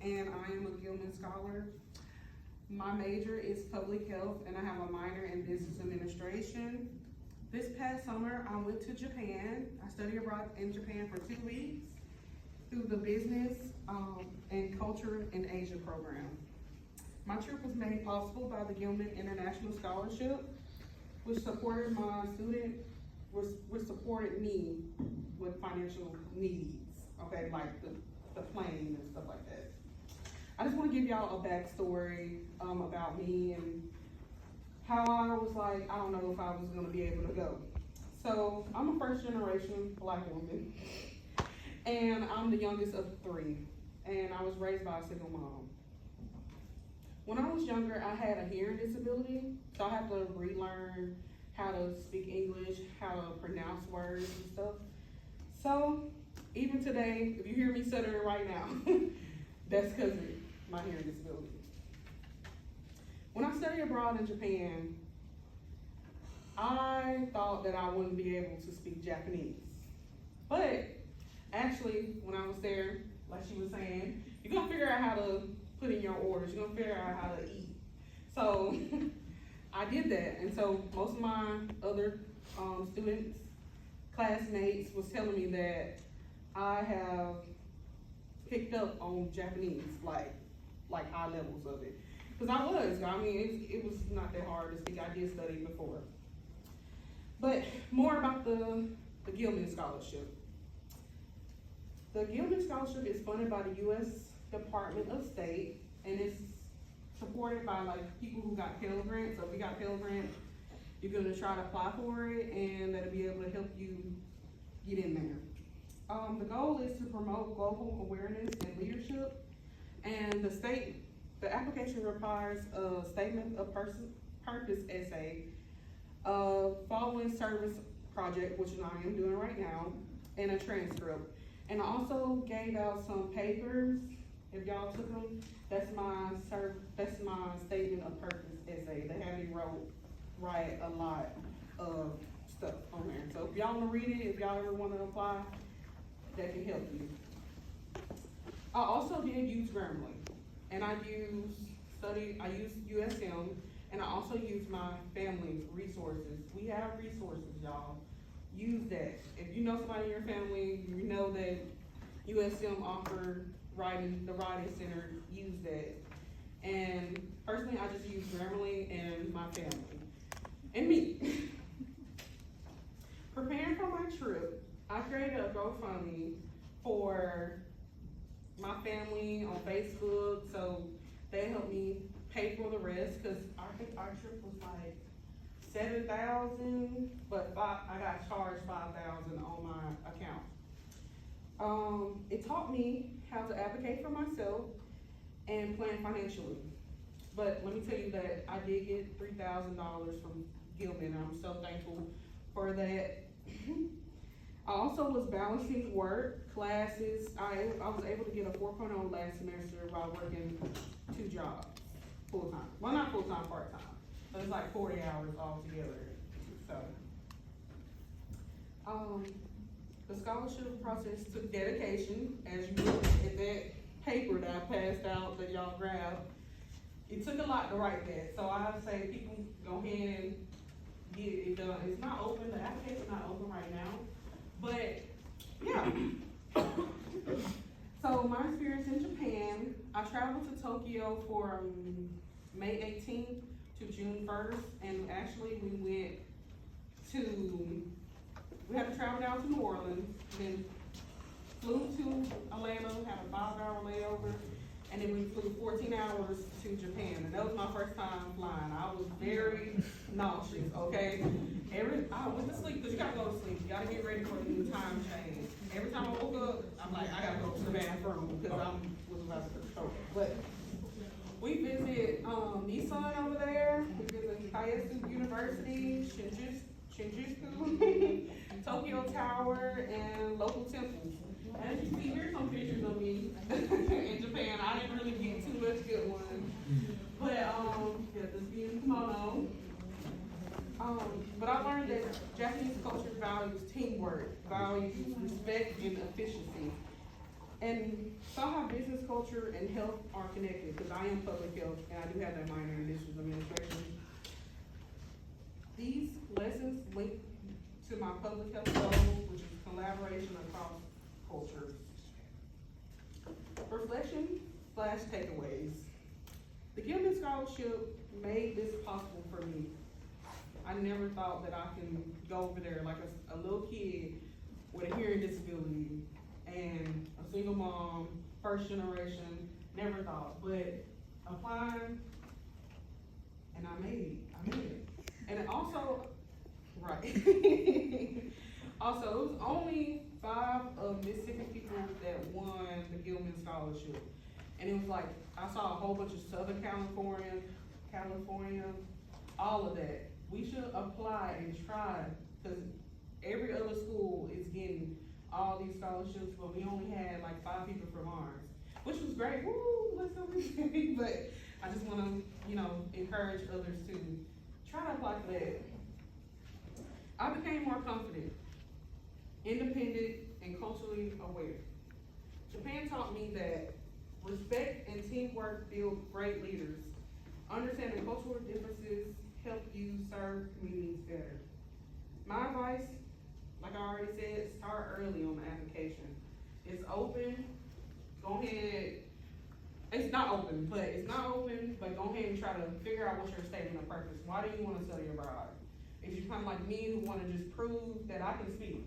and I am a Gilman Scholar. My major is public health, and I have a minor in business administration. This past summer, I went to Japan. I studied abroad in Japan for 2 weeks through the Business and Culture in Asia program. My trip was made possible by the Gilman International Scholarship, which supported which supported me with financial needs, okay, like the plane and stuff like that. I just want to give y'all a backstory about me and how I was like, I don't know if I was going to be able to go. So I'm a first generation Black woman, and I'm the youngest of 3, and I was raised by a single mom. When I was younger, I had a hearing disability, so I had to relearn how to speak English, how to pronounce words and stuff. So even today, if you hear me stuttering right now, that's because of my hearing disability. When I studied abroad in Japan, I thought that I wouldn't be able to speak Japanese. But actually, when I was there, like she was saying, you're gonna figure out how to put in your orders, you're gonna figure out how to eat. So I did that, and so most of my other students, classmates was telling me that I have picked up on Japanese, like high levels of it. Because I mean, it was not that hard to speak. I did study before. But more about the Gilman Scholarship. The Gilman Scholarship is funded by the U.S. Department of State, and it's supported by like people who got Pell Grant. So if you got Pell Grant, you're gonna try to apply for it, and that'll be able to help you get in there. The goal is to promote global awareness and leadership, and the application requires a statement of purpose essay, following service project, which I am doing right now, and a transcript. And I also gave out some papers. If y'all took them, that's my statement of purpose essay. They have me write a lot of stuff on there. So if y'all want to read it, if y'all ever want to apply, that can help you. I also did use Grammarly, and I used USM, and I also used my family resources. We have resources, y'all. Use that. If you know somebody in your family, you know that USM offered the writing center, use that. And personally, I just use Grammarly and my family, and me. Preparing for my trip, I created a GoFundMe for my family on Facebook, so they helped me pay for the rest, because I think our trip was like $7,000, but I got charged $5,000 on my account. It taught me how to advocate for myself and plan financially. But let me tell you that I did get $3,000 from Gilman, and I'm so thankful for that. I also was balancing work, classes. I was able to get a 4.0 last semester while working 2 jobs, full-time. Well, not full-time, part-time. But it's like 40 hours altogether. So, the scholarship process took dedication, as you look at that paper that I passed out that y'all grabbed. It took a lot to write that. So I would say people go ahead and get it done. It's not open, the application's not open right now. But yeah. So my experience in Japan, I traveled to Tokyo for May 18th to June 1st, and actually we had to travel down to New Orleans, then flew to Atlanta, had a 5-hour layover, and then we flew 14 hours to Japan, and that was my first time flying. I was very nauseous, okay? I went to sleep, because you gotta go to sleep. You gotta get ready for the new time change. Every time I woke up, I'm like, I gotta go to the bathroom, because I was about to choke. But we visit Nissan over there. We visit Kayasu University, Shinjuku, Tokyo Tower, and local temples. As you see, here's some pictures of me in Japan. I didn't really get too much good ones. But, yeah, this being kimono. But I learned that Japanese culture values teamwork, values respect and efficiency. And somehow business culture and health are connected, because I am public health, and I do have that minor in business administration. These lessons link to my public health goals, which is collaboration across cultures. Reflection/takeaways. The Gilman Scholarship made this possible for me. I never thought that I can go over there like a little kid with a hearing disability and a single mom, first generation, never thought, but applying, and I made it. And it also, right. Also, it was only 5 of Mississippi people that won the Gilman Scholarship. And it was like, I saw a whole bunch of Southern California, all of that. We should apply and try, because every other school is getting all these scholarships, but we only had like 5 people from ours, which was great. Woo, let's go. But I just want to, encourage others to try to apply for that. I became more confident, independent, and culturally aware. Japan taught me that respect and teamwork build great leaders. Understanding cultural differences help you serve communities better. My advice, like I already said, start early on the application. It's open. Go ahead. It's not open, but go ahead and try to figure out what's your statement of purpose. Why do you want to study abroad? If you're kind of like me, who want to just prove that I can speak.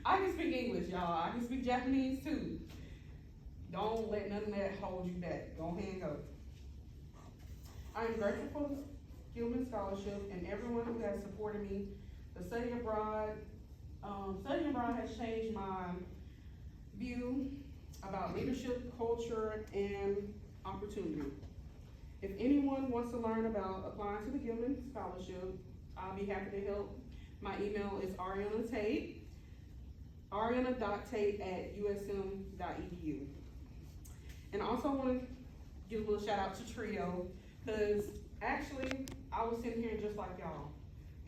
I can speak English, y'all. I can speak Japanese too. Don't let none of that hold you back. Go ahead and go. I am grateful for the Gilman Scholarship and everyone who has supported me. The study abroad has changed my view about leadership, culture, and opportunity. If anyone wants to learn about applying to the Gilman Scholarship, I'll be happy to help. My email is ariana.tate@usm.edu. And I also want to give a little shout out to TRIO, because actually I was sitting here just like y'all,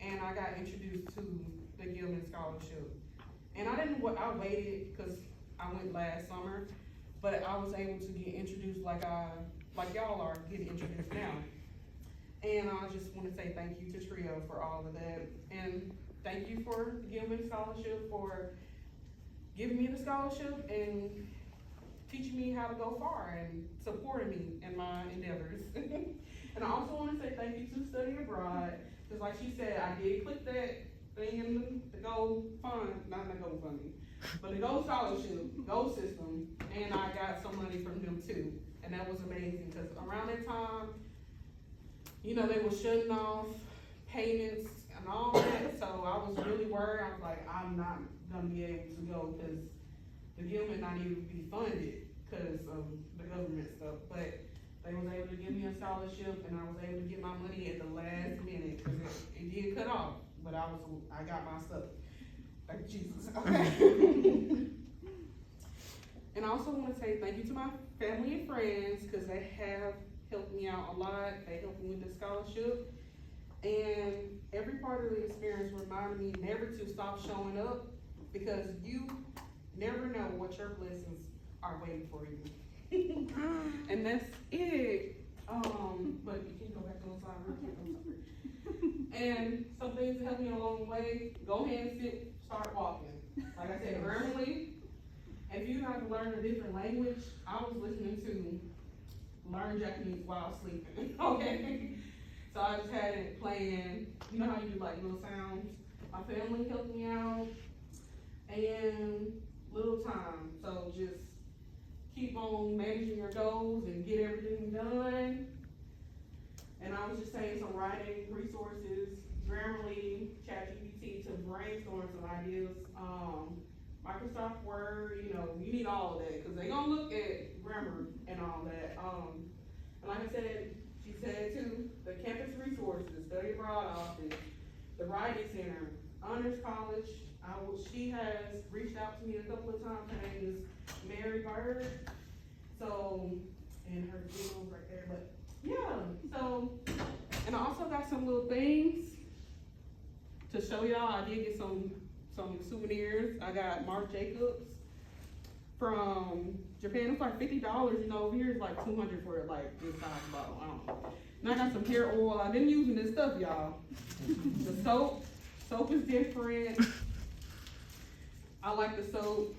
and I got introduced to the Gilman Scholarship. And I waited because I went last summer, but I was able to get introduced like y'all are getting introduced now. And I just want to say thank you to TRIO for all of that. And thank you for the Gilman Scholarship for giving me the scholarship and teaching me how to go far and supporting me in my endeavors. And I also want to say thank you to Study Abroad, because like she said, I did click that thing in the Go Fund, not the Go Funding, but the Go Scholarship, Go System, and I got some money from them too. And that was amazing, because around that time, they were shutting off payments and all that, so I was really worried. I was like, I'm not gonna be able to go, because the Gilman not even be funded because of the government stuff. But they was able to give me a scholarship, and I was able to get my money at the last minute, because it did cut off, but I got my stuff. Thank Jesus. Okay. And I also want to say thank you to my family and friends, because they have helped me out a lot. They helped me with the scholarship. And every part of the experience reminded me never to stop showing up, because you never know what your blessings are waiting for you. And that's it. But you can go back on the side real quick. And some things that helped me along the way, go ahead and start walking. Like I said, Grammarly. If you have to learn a different language, I was listening to Learn Japanese while sleeping. Okay? So I just had it playing. You know how you do like little sounds? My family helped me out. And little time. So just keep on managing your goals and get everything done. And I was just saying some writing resources, Grammarly, ChatGPT to brainstorm some ideas. Microsoft Word, you need all of that, because they're gonna look at grammar and all that. And like I said, she said too, the campus resources, Study Abroad office, the Writing Center, Honors College. She has reached out to me a couple of times. Her name is Mary Bird. So, and her video's right there. But yeah, so, and I also got some little things to show y'all. I did get some souvenirs. I got Marc Jacobs from Japan. It's like $50, you know, over here it's like $200 for like this size bottle, I don't know. And I got some hair oil, I've been using this stuff, y'all. The soap is different. I like the soap,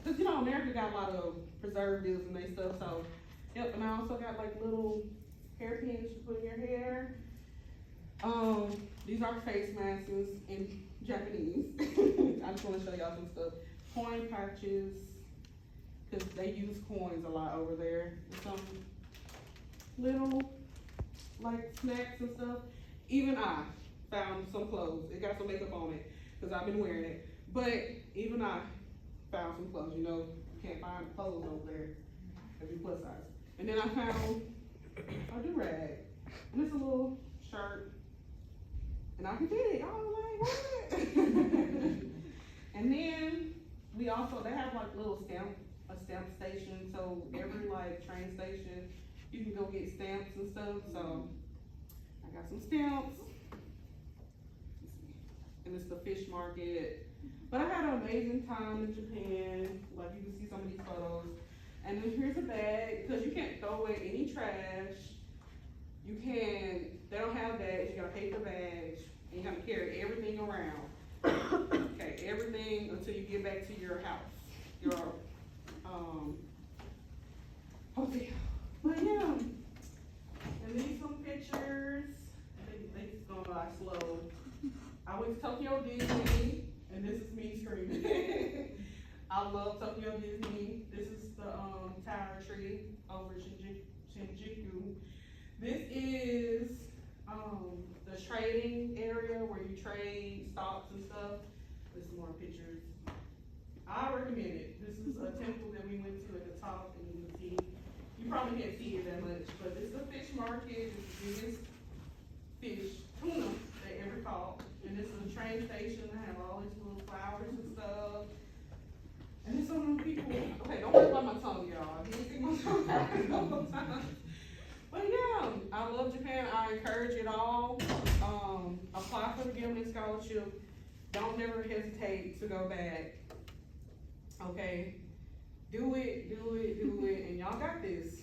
cause you know, America got a lot of preservatives and they stuff, so, yep, and I also got like little hairpins you put in your hair. These are face masks in Japanese. I just wanna show y'all some stuff. Coin pouches, cause they use coins a lot over there. And some little, like, snacks and stuff. Even I found some clothes. It got some makeup on it, cause I've been wearing it. But even I found some clothes, you know, you can't find clothes over there if you're plus size. And then I found a do-rag, and it's a little shirt, and I can fit it. Y'all like, what? And then we also, they have like a stamp station, so every like train station, you can go get stamps and stuff, so I got some stamps. And it's the fish market. But I had an amazing time in Japan, like you can see some of these photos. And then here's a bag, because you can't throw away any trash. They don't have bags, you got a paper bag, and you have to carry everything around. Okay, everything until you get back to your house, your hotel. But yeah, and these some pictures. They just going by slow. I went to Tokyo Disney, and this is me screaming. I love Tokyo Disney. This is the tower tree over Shinjuku. This is the trading area where you trade stocks and stuff. There's some more pictures. I recommend it. This is a temple that we went to at the top, and you can see. You probably can't see it that much, but this is a fish market. It's the biggest fish tuna they ever caught. And this is a train station. I have all these little flowers and stuff. And there's so many people. Okay, don't worry about my tongue, y'all. You didn't see my tongue a couple of times. But yeah, I love Japan. I encourage it all. Apply for the Gilman Scholarship. Don't never hesitate to go back. Okay? Do it, and y'all got this.